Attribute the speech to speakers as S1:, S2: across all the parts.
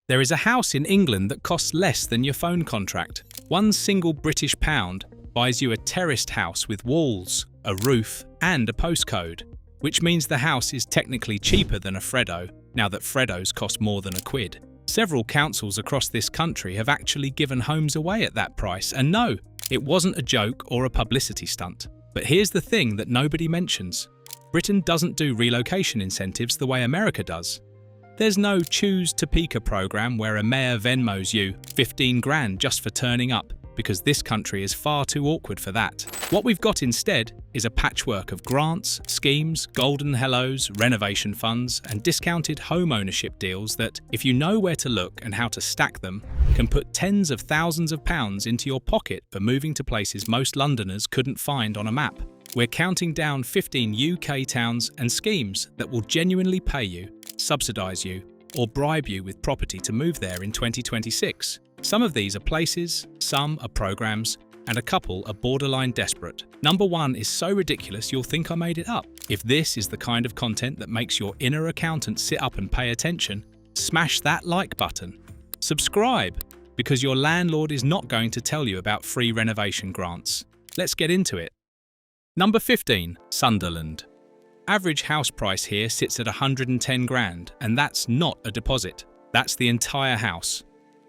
S1: There is a house in England that costs less than your phone contract. One single British pound buys you a terraced house with walls, a roof, and a postcode, which means the house is technically cheaper than a Freddo, now that Freddos cost more than £1. Several councils across this country have actually given homes away at that price, and no, it wasn't a joke or a publicity stunt. But here's the thing that nobody mentions. Britain doesn't do relocation incentives the way America does. There's no Choose Topeka program where a mayor Venmos you 15 grand just for turning up, because this country is far too awkward for that. What we've got instead is a patchwork of grants, schemes, golden hellos, renovation funds, and discounted home ownership deals that, if you know where to look and how to stack them, can put tens of thousands of pounds into your pocket for moving to places most Londoners couldn't find on a map. We're counting down 15 UK towns and schemes that will genuinely pay you, subsidise you, or bribe you with property to move there in 2026. Some of these are places, some are programs, and a couple are borderline desperate. Number 1 is so ridiculous you'll think I made it up. If this is the kind of content that makes your inner accountant sit up and pay attention, smash that like button. Subscribe, because your landlord is not going to tell you about free renovation grants. Let's get into it. Number 15, Sunderland. Average house price here sits at 110 grand, and that's not a deposit. That's the entire house.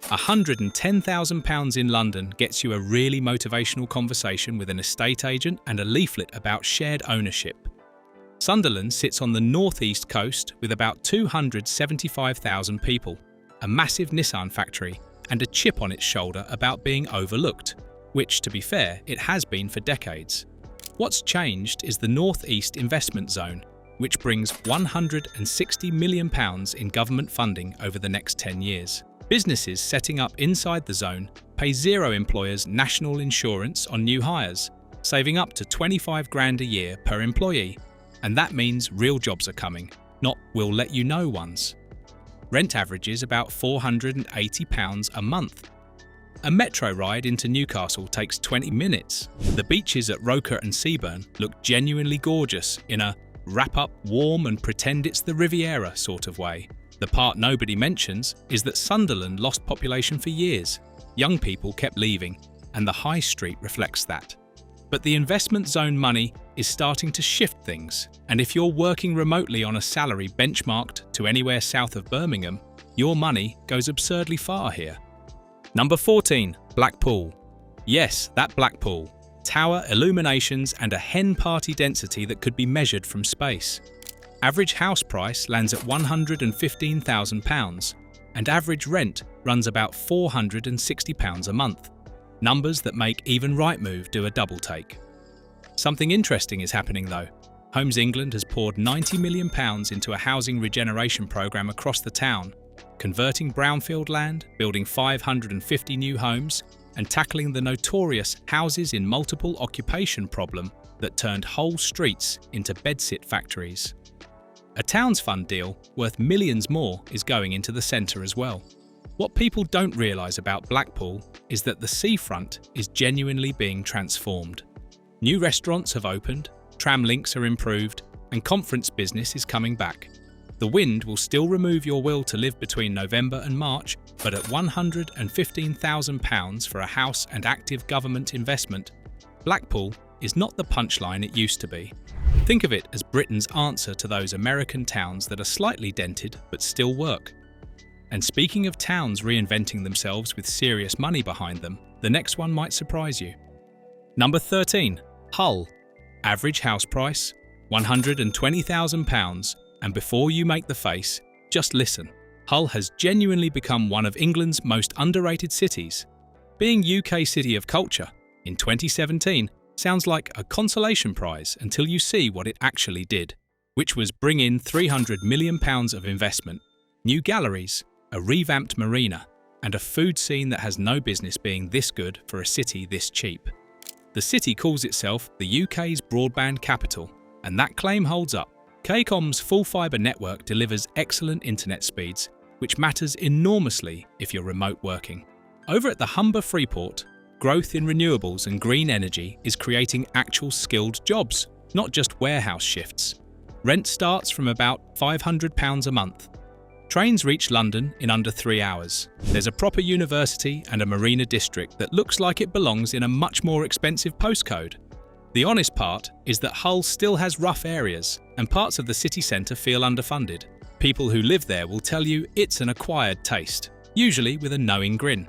S1: £110,000 in London gets you a really motivational conversation with an estate agent and a leaflet about shared ownership. Sunderland sits on the northeast coast with about 275,000 people, a massive Nissan factory, and a chip on its shoulder about being overlooked, which, to be fair, it has been for decades. What's changed is the Northeast Investment Zone, which brings £160 million in government funding over the next 10 years. Businesses setting up inside the zone pay zero employers national insurance on new hires, saving up to 25 grand a year per employee. And that means real jobs are coming, not we'll let you know ones. Rent averages about £480 a month. A metro ride into Newcastle takes 20 minutes. The beaches at Roker and Seaburn look genuinely gorgeous in a wrap up warm and pretend it's the Riviera sort of way. The part nobody mentions is that Sunderland lost population for years. Young people kept leaving, and the high street reflects that. But the investment zone money is starting to shift things, and if you're working remotely on a salary benchmarked to anywhere south of Birmingham, your money goes absurdly far here. Number 14, Blackpool. Yes, that Blackpool. Tower illuminations and a hen party density that could be measured from space. Average house price lands at £115,000, and average rent runs about £460 a month. Numbers that make even Rightmove do a double take. Something interesting is happening though. Homes England has poured £90 million into a housing regeneration programme across the town, converting brownfield land, building 550 new homes, and tackling the notorious houses in multiple occupation problem that turned whole streets into bedsit factories. A Towns Fund deal worth millions more is going into the centre as well. What people don't realise about Blackpool is that the seafront is genuinely being transformed. New restaurants have opened, tram links are improved, and conference business is coming back. The wind will still remove your will to live between November and March, but at £115,000 for a house and active government investment, Blackpool is not the punchline it used to be. Think of it as Britain's answer to those American towns that are slightly dented but still work. And speaking of towns reinventing themselves with serious money behind them, the next one might surprise you. Number 13, Hull. Average house price, £120,000, and before you make the face, just listen. Hull has genuinely become one of England's most underrated cities. Being UK City of Culture in 2017 sounds like a consolation prize until you see what it actually did, which was bring in £300 million of investment, new galleries, a revamped marina, and a food scene that has no business being this good for a city this cheap. The city calls itself the UK's broadband capital, and that claim holds up. Kcom's full fibre network delivers excellent internet speeds, which matters enormously if you're remote working. Over at the Humber Freeport, growth in renewables and green energy is creating actual skilled jobs, not just warehouse shifts. Rent starts from about £500 a month. Trains reach London in under 3 hours. There's a proper university and a marina district that looks like it belongs in a much more expensive postcode. The honest part is that Hull still has rough areas, and parts of the city centre feel underfunded. People who live there will tell you it's an acquired taste, usually with a knowing grin.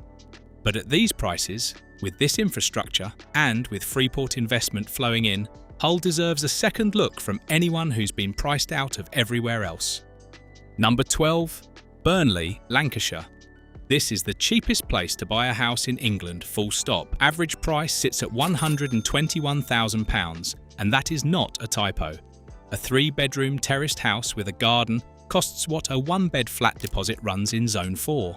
S1: But at these prices, with this infrastructure, and with Freeport investment flowing in, Hull deserves a second look from anyone who's been priced out of everywhere else. Number 12. Burnley, Lancashire. This is the cheapest place to buy a house in England, full stop. Average price sits at £121,000, and that is not a typo. A 3-bedroom terraced house with a garden costs what a 1-bed flat deposit runs in Zone 4.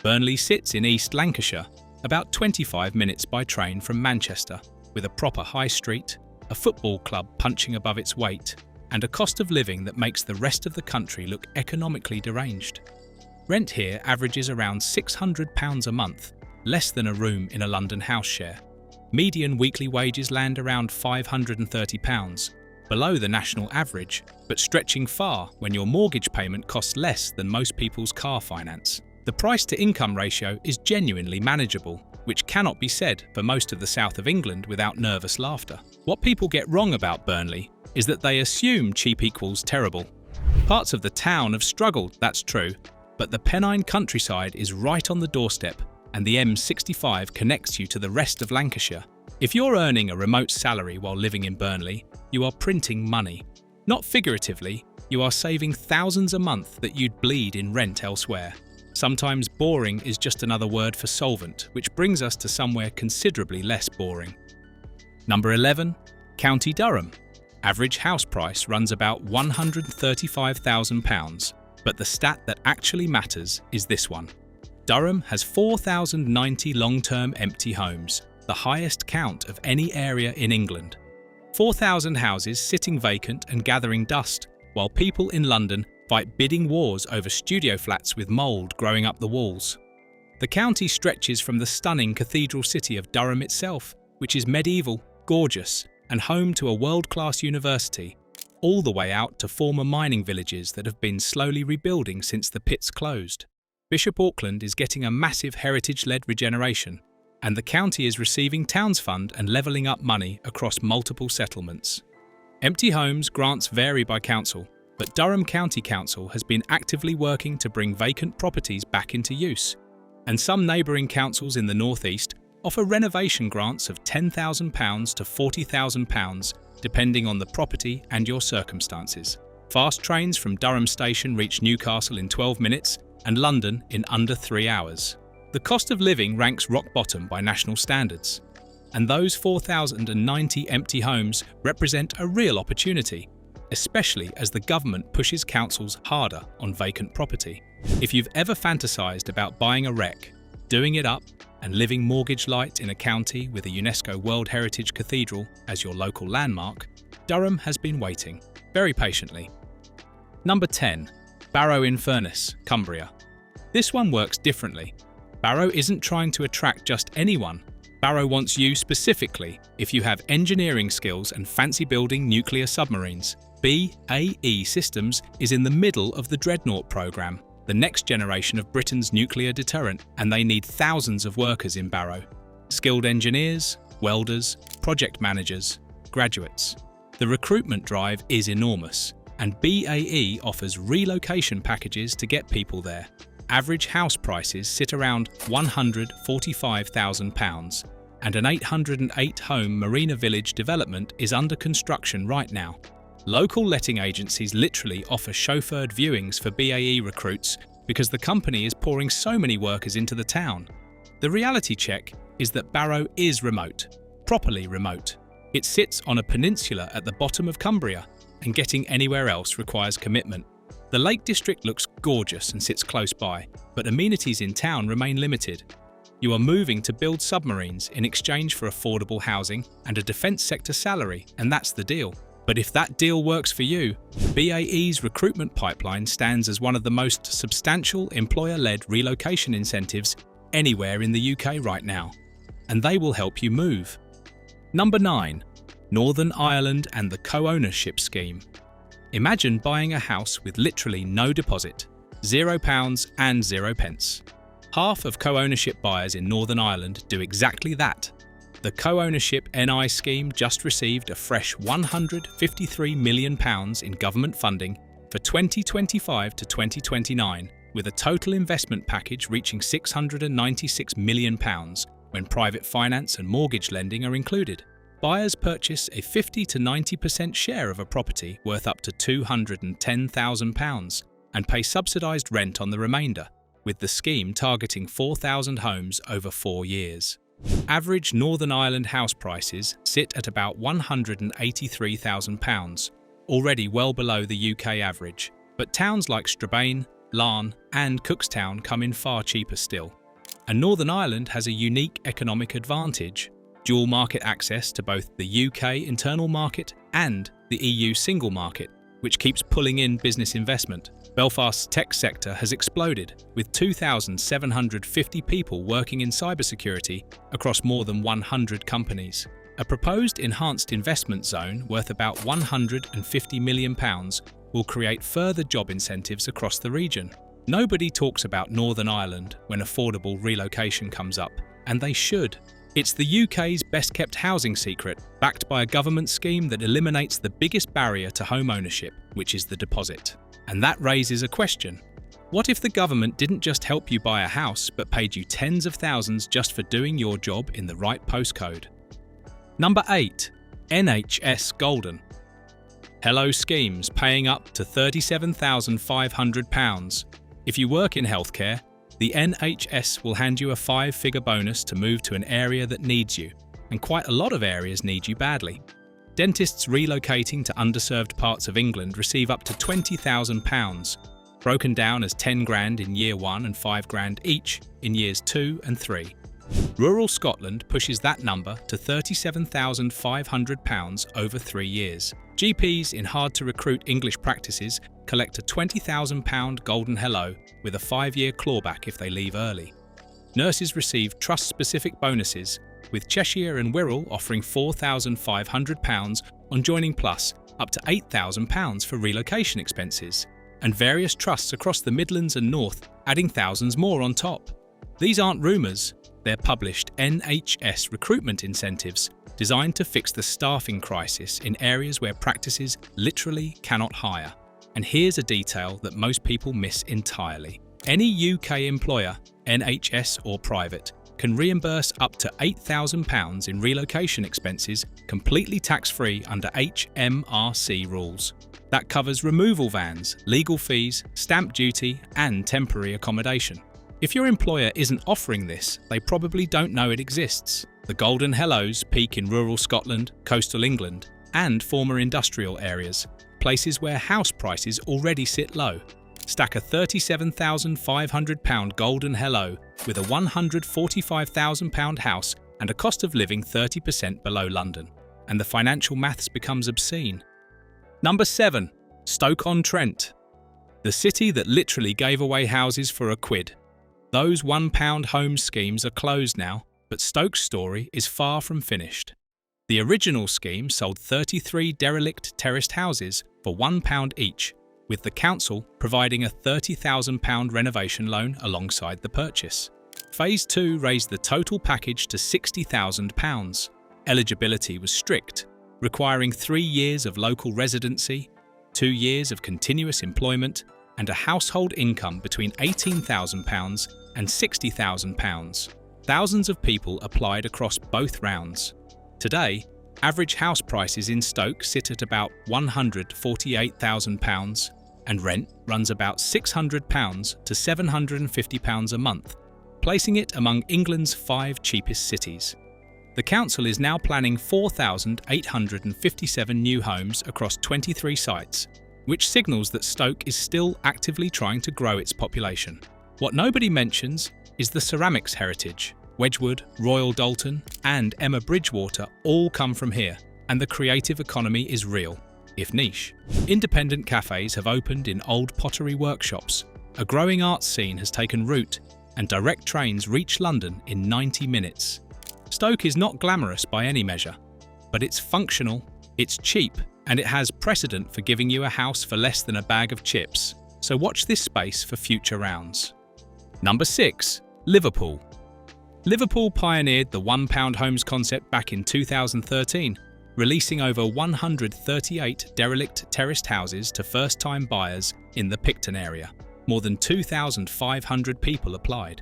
S1: Burnley sits in East Lancashire, about 25 minutes by train from Manchester, with a proper high street, a football club punching above its weight, and a cost of living that makes the rest of the country look economically deranged. Rent here averages around £600 a month, less than a room in a London house share. Median weekly wages land around £530, below the national average, but stretching far when your mortgage payment costs less than most people's car finance. The price-to-income ratio is genuinely manageable, which cannot be said for most of the south of England without nervous laughter. What people get wrong about Burnley is that they assume cheap equals terrible. Parts of the town have struggled, that's true, but the Pennine countryside is right on the doorstep, and the M65 connects you to the rest of Lancashire. If you're earning a remote salary while living in Burnley, you are printing money. Not figuratively, you are saving thousands a month that you'd bleed in rent elsewhere. Sometimes boring is just another word for solvent, which brings us to somewhere considerably less boring. Number 11. County Durham. Average house price runs about £135,000, but the stat that actually matters is this one. Durham has 4,090 long-term empty homes, the highest count of any area in England. 4,000 houses sitting vacant and gathering dust, while people in London fight bidding wars over studio flats with mould growing up the walls. The county stretches from the stunning cathedral city of Durham itself, which is medieval, gorgeous, and home to a world-class university, all the way out to former mining villages that have been slowly rebuilding since the pits closed. Bishop Auckland is getting a massive heritage-led regeneration, and the county is receiving Towns Fund and levelling up money across multiple settlements. Empty homes grants vary by council, but Durham County Council has been actively working to bring vacant properties back into use, and some neighbouring councils in the northeast offer renovation grants of £10,000 to £40,000 depending on the property and your circumstances. Fast trains from Durham Station reach Newcastle in 12 minutes and London in under 3 hours. The cost of living ranks rock bottom by national standards, and those 4,090 empty homes represent a real opportunity, especially as the government pushes councils harder on vacant property. If you've ever fantasised about buying a wreck, doing it up, and living mortgage light in a county with a UNESCO World Heritage Cathedral as your local landmark, Durham has been waiting, very patiently. Number 10. Barrow-in-Furness, Cumbria. This one works differently. Barrow isn't trying to attract just anyone. Barrow wants you specifically if you have engineering skills and fancy building nuclear submarines. BAE Systems is in the middle of the Dreadnought programme, the next generation of Britain's nuclear deterrent, and they need thousands of workers in Barrow. Skilled engineers, welders, project managers, graduates. The recruitment drive is enormous, and BAE offers relocation packages to get people there. Average house prices sit around £145,000, and an 808-home Marina Village development is under construction right now. Local letting agencies literally offer chauffeured viewings for BAE recruits because the company is pouring so many workers into the town. The reality check is that Barrow is remote, properly remote. It sits on a peninsula at the bottom of Cumbria, and getting anywhere else requires commitment. The Lake District looks gorgeous and sits close by, but amenities in town remain limited. You are moving to build submarines in exchange for affordable housing and a defence sector salary, and that's the deal. But if that deal works for you, BAE's recruitment pipeline stands as one of the most substantial employer-led relocation incentives anywhere in the UK right now, and they will help you move. Number 9. Northern Ireland and the co-ownership scheme. Imagine buying a house with literally no deposit, £0 and 0 pence. Half of co-ownership buyers in Northern Ireland do exactly that. The co-ownership NI scheme just received a fresh £153 million in government funding for 2025 to 2029, with a total investment package reaching £696 million when private finance and mortgage lending are included. Buyers purchase a 50 to 90% share of a property worth up to £210,000 and pay subsidised rent on the remainder, with the scheme targeting 4,000 homes over 4 years. Average Northern Ireland house prices sit at about £183,000, already well below the UK average, but towns like Strabane, Larne and Cookstown come in far cheaper still. And Northern Ireland has a unique economic advantage: dual market access to both the UK internal market and the EU single market, which keeps pulling in business investment. Belfast's tech sector has exploded, with 2,750 people working in cybersecurity across more than 100 companies. A proposed enhanced investment zone worth about £150 million will create further job incentives across the region. Nobody talks about Northern Ireland when affordable relocation comes up, and they should. It's the UK's best-kept housing secret, backed by a government scheme that eliminates the biggest barrier to home ownership, which is the deposit. And that raises a question. What if the government didn't just help you buy a house, but paid you tens of thousands just for doing your job in the right postcode? Number 8. NHS Golden. Hello schemes paying up to £37,500. If you work in healthcare, the NHS will hand you a 5-figure bonus to move to an area that needs you, and quite a lot of areas need you badly. Dentists relocating to underserved parts of England receive up to £20,000, broken down as 10 grand in year 1 and 5 grand each in years 2 and 3. Rural Scotland pushes that number to £37,500 over 3 years. GPs in hard-to-recruit English practices collect a £20,000 golden hello with a 5-year clawback if they leave early. Nurses receive trust-specific bonuses, with Cheshire and Wirral offering £4,500 on Joining Plus, up to £8,000 for relocation expenses, and various trusts across the Midlands and North adding thousands more on top. These aren't rumours, they're published NHS recruitment incentives designed to fix the staffing crisis in areas where practices literally cannot hire. And here's a detail that most people miss entirely. Any UK employer, NHS or private, can reimburse up to £8,000 in relocation expenses completely tax-free under HMRC rules. That covers removal vans, legal fees, stamp duty and temporary accommodation. If your employer isn't offering this, they probably don't know it exists. The golden hellos peak in rural Scotland, coastal England and former industrial areas, places where house prices already sit low. Stack a £37,500 golden hello with a £145,000 house and a cost of living 30% below London, and the financial maths becomes obscene. Number 7. Stoke-on-Trent. The city that literally gave away houses for a quid. Those £1 home schemes are closed now, but Stoke's story is far from finished. The original scheme sold 33 derelict terraced houses for £1 each, with the council providing a £30,000 renovation loan alongside the purchase. Phase 2 raised the total package to £60,000. Eligibility was strict, requiring 3 years of local residency, 2 years of continuous employment, and a household income between £18,000 and £60,000. Thousands of people applied across both rounds. Today, average house prices in Stoke sit at about £148,000, and rent runs about £600 to £750 a month, placing it among England's 5 cheapest cities. The council is now planning 4,857 new homes across 23 sites, which signals that Stoke is still actively trying to grow its population. What nobody mentions is the ceramics heritage. Wedgwood, Royal Dalton and Emma Bridgewater all come from here, and the creative economy is real, if niche. Independent cafes have opened in old pottery workshops, a growing arts scene has taken root, and direct trains reach London in 90 minutes. Stoke is not glamorous by any measure, but it's functional, it's cheap, and it has precedent for giving you a house for less than a bag of chips. so watch this space for future rounds. Number 6. Liverpool. Liverpool pioneered the £1 homes concept back in 2013, releasing over 138 derelict terraced houses to first-time buyers in the Picton area. More than 2,500 people applied.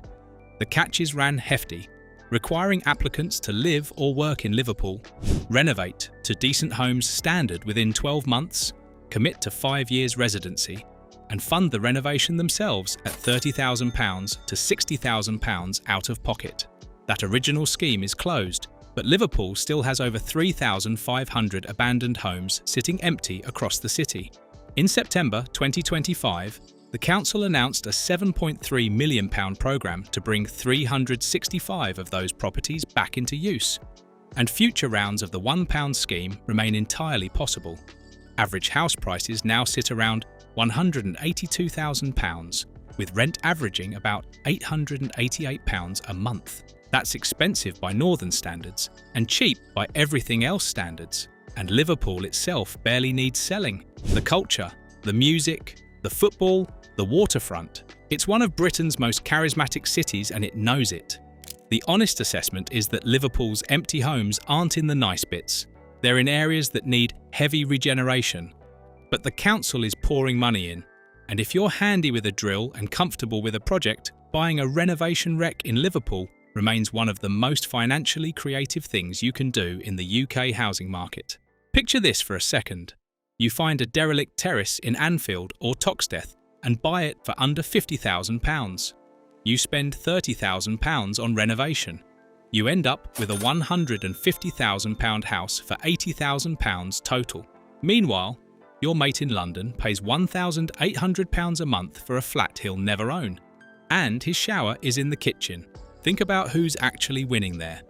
S1: The catches ran hefty, requiring applicants to live or work in Liverpool, renovate to decent homes standard within 12 months, commit to 5 years residency, and fund the renovation themselves at £30,000 to £60,000 out of pocket. That original scheme is closed, but Liverpool still has over 3,500 abandoned homes sitting empty across the city. In September 2025, the council announced a £7.3 million programme to bring 365 of those properties back into use, and future rounds of the £1 scheme remain entirely possible. Average house prices now sit around £182,000, with rent averaging about £888 a month. That's expensive by northern standards and cheap by everything else standards. And Liverpool itself barely needs selling. The culture, the music, the football, the waterfront. It's one of Britain's most charismatic cities and it knows it. The honest assessment is that Liverpool's empty homes aren't in the nice bits. They're in areas that need heavy regeneration. But the council is pouring money in. And if you're handy with a drill and comfortable with a project, buying a renovation wreck in Liverpool remains one of the most financially creative things you can do in the UK housing market. Picture this for a second. You find a derelict terrace in Anfield or Toxteth and buy it for under £50,000. You spend £30,000 on renovation. You end up with a £150,000 house for £80,000 total. Meanwhile, your mate in London pays £1,800 a month for a flat he'll never own. And his shower is in the kitchen. Think about who's actually winning there.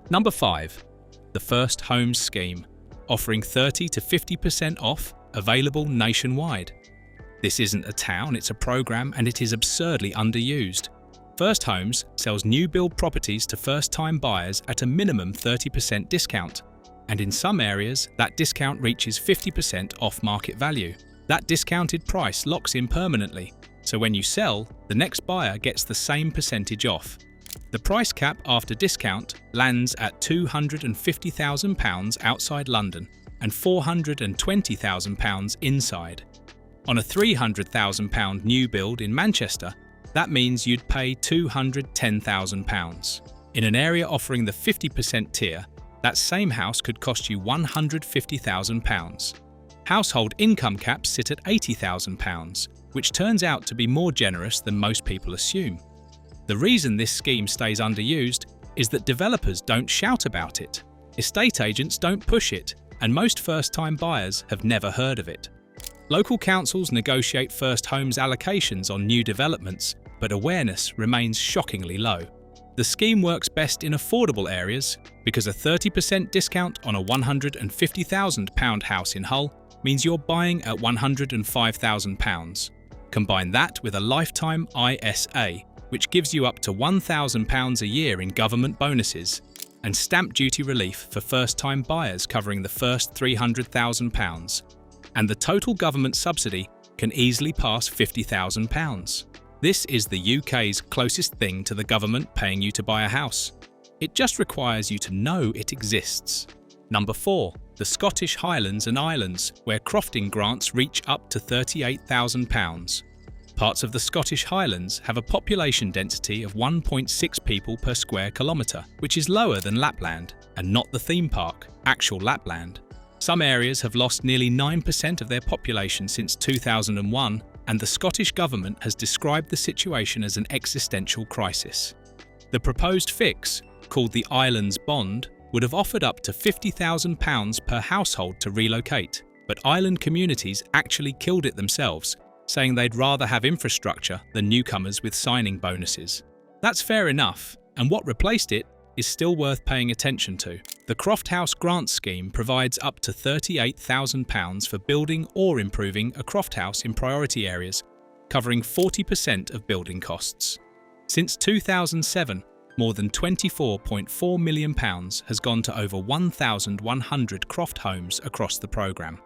S1: Number 5. The First Homes Scheme, offering 30 to 50% off, available nationwide. This isn't a town, it's a programme and it is absurdly underused. First Homes sells new build properties to first-time buyers at a minimum 30% discount. And in some areas, that discount reaches 50% off market value. That discounted price locks in permanently, so when you sell, the next buyer gets the same percentage off. The price cap after discount lands at £250,000 outside London and £420,000 inside. On a £300,000 new build in Manchester, that means you'd pay £210,000. In an area offering the 50% tier, that same house could cost you £150,000. Household income caps sit at £80,000, which turns out to be more generous than most people assume. The reason this scheme stays underused is that developers don't shout about it, estate agents don't push it, and most first-time buyers have never heard of it. Local councils negotiate first homes allocations on new developments, but awareness remains shockingly low. The scheme works best in affordable areas because a 30% discount on a £150,000 house in Hull means you're buying at £105,000. Combine that with a lifetime ISA, which gives you up to £1,000 a year in government bonuses, and stamp duty relief for first-time buyers covering the first £300,000. And the total government subsidy can easily pass £50,000. This is the UK's closest thing to the government paying you to buy a house. It just requires you to know it exists. Number 4. The Scottish Highlands and Islands, where crofting grants reach up to £38,000. Parts of the Scottish Highlands have a population density of 1.6 people per square kilometre, which is lower than Lapland, and not the theme park, actual Lapland. Some areas have lost nearly 9% of their population since 2001, and the Scottish Government has described the situation as an existential crisis. The proposed fix, called the Islands Bond, would have offered up to £50,000 per household to relocate, but island communities actually killed it themselves, saying they'd rather have infrastructure than newcomers with signing bonuses. That's fair enough, and what replaced it is still worth paying attention to. The Croft House Grant Scheme provides up to £38,000 for building or improving a croft house in priority areas, covering 40% of building costs. Since 2007, more than £24.4 million has gone to over 1,100 croft homes across the programme.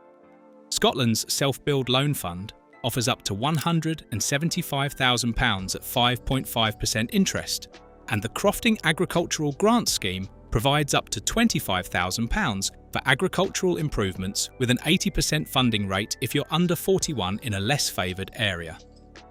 S1: Scotland's Self-Build Loan Fund offers up to £175,000 at 5.5% interest, and the Crofting Agricultural Grant Scheme provides up to £25,000 for agricultural improvements with an 80% funding rate if you're under 41 in a less favoured area.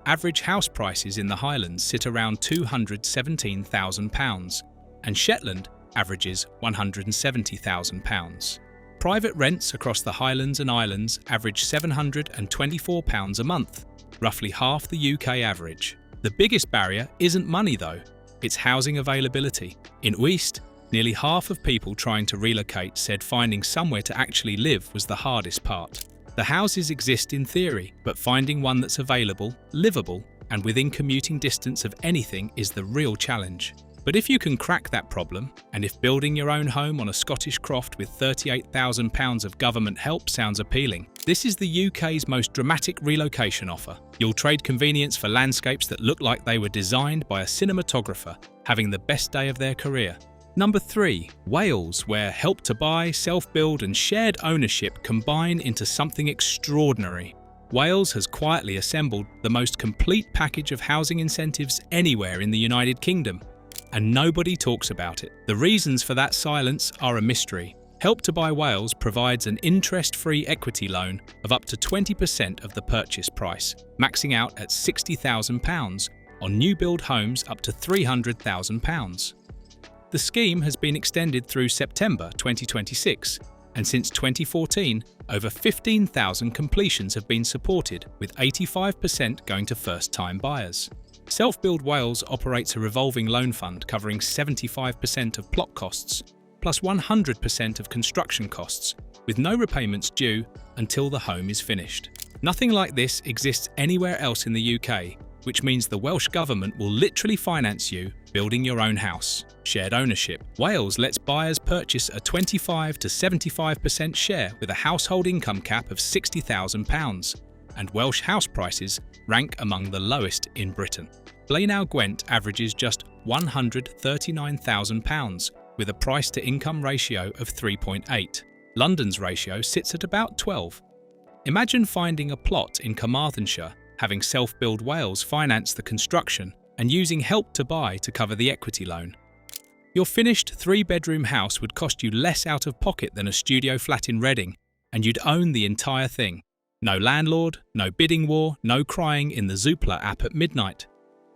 S1: Average house prices in the Highlands sit around £217,000, and Shetland averages £170,000. Private rents across the Highlands and Islands average £724 a month, roughly half the UK average. The biggest barrier isn't money though, it's housing availability. In Uist, nearly half of people trying to relocate said finding somewhere to actually live was the hardest part. The houses exist in theory, but finding one that's available, livable, and within commuting distance of anything is the real challenge. But if you can crack that problem, and if building your own home on a Scottish croft with £38,000 of government help sounds appealing, this is the UK's most dramatic relocation offer. You'll trade convenience for landscapes that look like they were designed by a cinematographer, having the best day of their career. Number 3, Wales, where Help to Buy, self-build and shared ownership combine into something extraordinary. Wales has quietly assembled the most complete package of housing incentives anywhere in the United Kingdom, and nobody talks about it. The reasons for that silence are a mystery. Help to Buy Wales provides an interest-free equity loan of up to 20% of the purchase price, maxing out at £60,000 on new build homes up to £300,000. The scheme has been extended through September 2026, and since 2014, over 15,000 completions have been supported, with 85% going to first-time buyers. Self-Build Wales operates a revolving loan fund covering 75% of plot costs, plus 100% of construction costs, with no repayments due until the home is finished. Nothing like this exists anywhere else in the UK, which means the Welsh Government will literally finance you building your own house. Shared ownership. Wales lets buyers purchase a 25 to 75% share with a household income cap of £60,000, and Welsh house prices rank among the lowest in Britain. Blaenau-Gwent averages just £139,000 with a price-to-income ratio of 3.8. London's ratio sits at about 12. Imagine finding a plot in Carmarthenshire, having Self-Build Wales finance the construction and using Help to Buy to cover the equity loan. Your finished 3-bedroom house would cost you less out of pocket than a studio flat in Reading, and you'd own the entire thing. No landlord, no bidding war, no crying in the Zoopla app at midnight.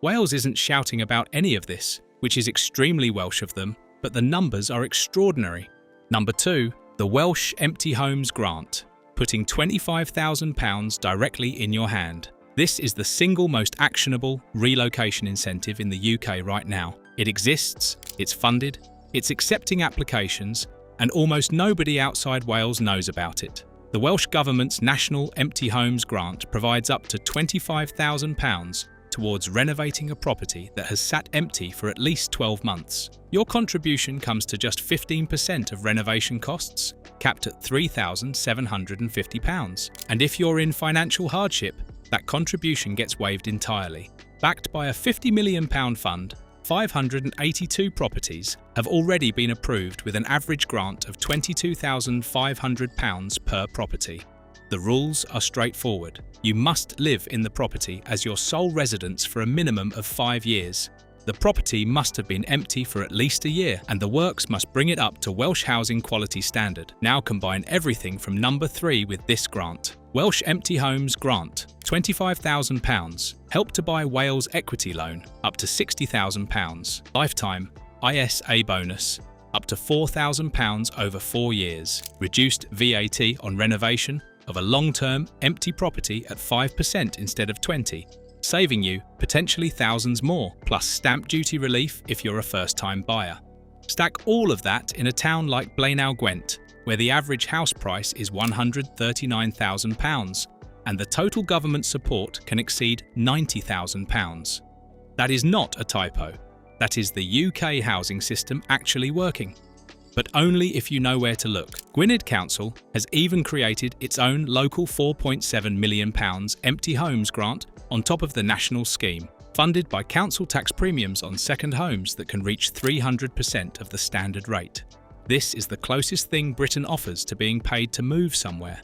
S1: Wales isn't shouting about any of this, which is extremely Welsh of them, but the numbers are extraordinary. Number 2, the Welsh Empty Homes Grant, putting £25,000 directly in your hand. This is the single most actionable relocation incentive in the UK right now. It exists, it's funded, it's accepting applications, and almost nobody outside Wales knows about it. The Welsh Government's National Empty Homes Grant provides up to £25,000 towards renovating a property that has sat empty for at least 12 months. Your contribution comes to just 15% of renovation costs, capped at £3,750. And if you're in financial hardship, that contribution gets waived entirely. Backed by a £50 million fund, 582 properties have already been approved with an average grant of £22,500 per property. The rules are straightforward. You must live in the property as your sole residence for a minimum of 5 years. The property must have been empty for at least a year, and the works must bring it up to Welsh Housing Quality Standard. Now combine everything from number 3 with this grant. Welsh Empty Homes Grant, £25,000. Help to Buy Wales Equity Loan, up to £60,000. Lifetime ISA bonus, up to £4,000 over 4 years. Reduced VAT on renovation of a long-term empty property at 5% instead of 20%, saving you potentially thousands more, plus stamp duty relief if you're a first-time buyer. Stack all of that in a town like Blaenau-Gwent, where the average house price is £139,000 and the total government support can exceed £90,000. That is not a typo. That is the UK housing system actually working. But only if you know where to look. Gwynedd Council has even created its own local £4.7 million empty homes grant on top of the national scheme, funded by council tax premiums on second homes that can reach 300% of the standard rate. This is the closest thing Britain offers to being paid to move somewhere.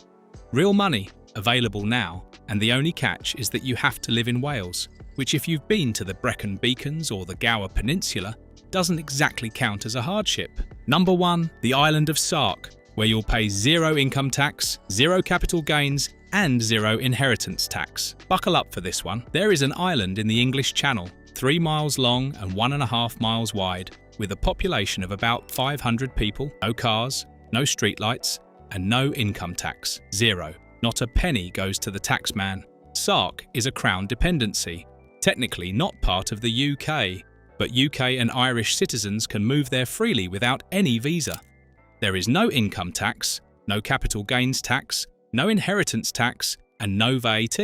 S1: Real money available now, and the only catch is that you have to live in Wales, which if you've been to the Brecon Beacons or the Gower Peninsula, doesn't exactly count as a hardship. Number 1, the island of Sark, where you'll pay 0 income tax, 0 capital gains, and 0 inheritance tax. Buckle up for this one. There is an island in the English Channel, 3 miles long and 1.5 miles wide, with a population of about 500 people, no cars, no streetlights, and no income tax, 0. Not a penny goes to the taxman. Sark is a Crown dependency, technically not part of the UK, but UK and Irish citizens can move there freely without any visa. There is no income tax, no capital gains tax, no inheritance tax, and no VAT.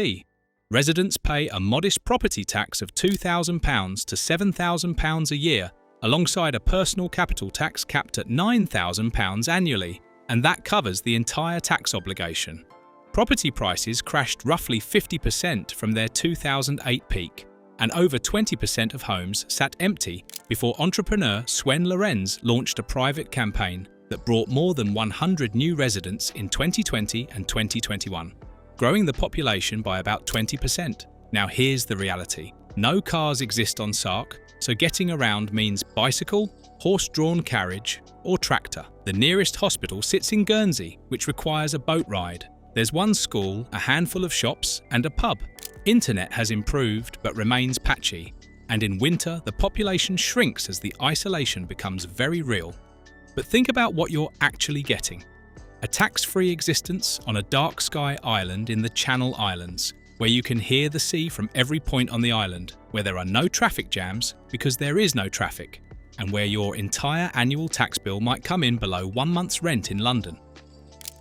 S1: Residents pay a modest property tax of £2,000 to £7,000 a year, alongside a personal capital tax capped at £9,000 annually, and that covers the entire tax obligation. Property prices crashed roughly 50% from their 2008 peak, and over 20% of homes sat empty before entrepreneur Swen Lorenz launched a private campaign that brought more than 100 new residents in 2020 and 2021, growing the population by about 20%. Now here's the reality. No cars exist on Sark, so getting around means bicycle, horse-drawn carriage, or tractor. The nearest hospital sits in Guernsey, which requires a boat ride. There's one school, a handful of shops, and a pub. Internet has improved but remains patchy, and in winter the population shrinks as the isolation becomes very real. But think about what you're actually getting. A tax-free existence on a dark sky island in the Channel Islands, where you can hear the sea from every point on the island, where there are no traffic jams because there is no traffic, and where your entire annual tax bill might come in below 1 month's rent in London.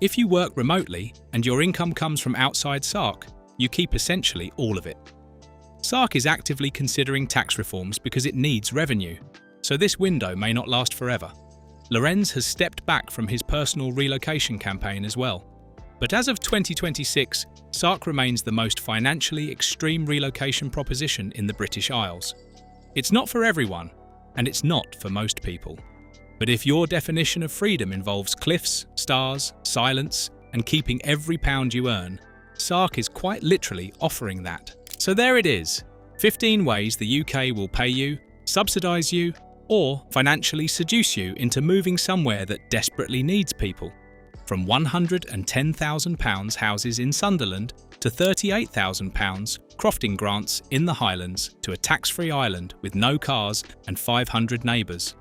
S1: If you work remotely and your income comes from outside Sark, you keep essentially all of it. Sark is actively considering tax reforms because it needs revenue, so this window may not last forever. Lorenz has stepped back from his personal relocation campaign as well. But as of 2026, Sark remains the most financially extreme relocation proposition in the British Isles. It's not for everyone, and it's not for most people. But if your definition of freedom involves cliffs, stars, silence, and keeping every pound you earn, Sark is quite literally offering that. So there it is, 15 ways the UK will pay you, subsidise you, or financially seduce you into moving somewhere that desperately needs people. From £110,000 houses in Sunderland to £38,000 crofting grants in the Highlands to a tax-free island with no cars and 500 neighbours.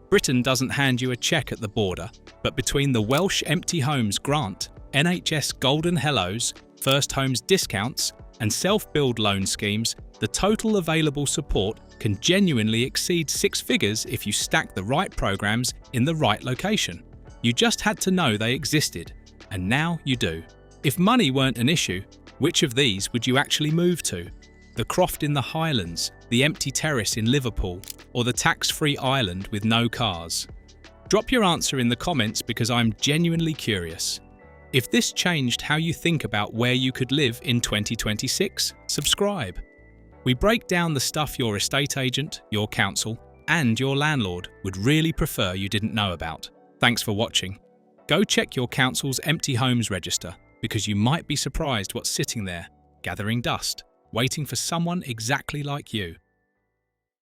S1: Britain doesn't hand you a cheque at the border, but between the Welsh Empty Homes Grant, NHS Golden Hellos, First Homes discounts, and self-build loan schemes, the total available support can genuinely exceed 6 figures if you stack the right programmes in the right location. You just had to know they existed, and now you do. If money weren't an issue, which of these would you actually move to? The croft in the Highlands, the empty terrace in Liverpool, or the tax-free island with no cars? Drop your answer in the comments because I'm genuinely curious. If this changed how you think about where you could live in 2026, subscribe. We break down the stuff your estate agent, your council, and your landlord would really prefer you didn't know about. Thanks for watching. Go check your council's empty homes register because you might be surprised what's sitting there, gathering dust, waiting for someone exactly like you.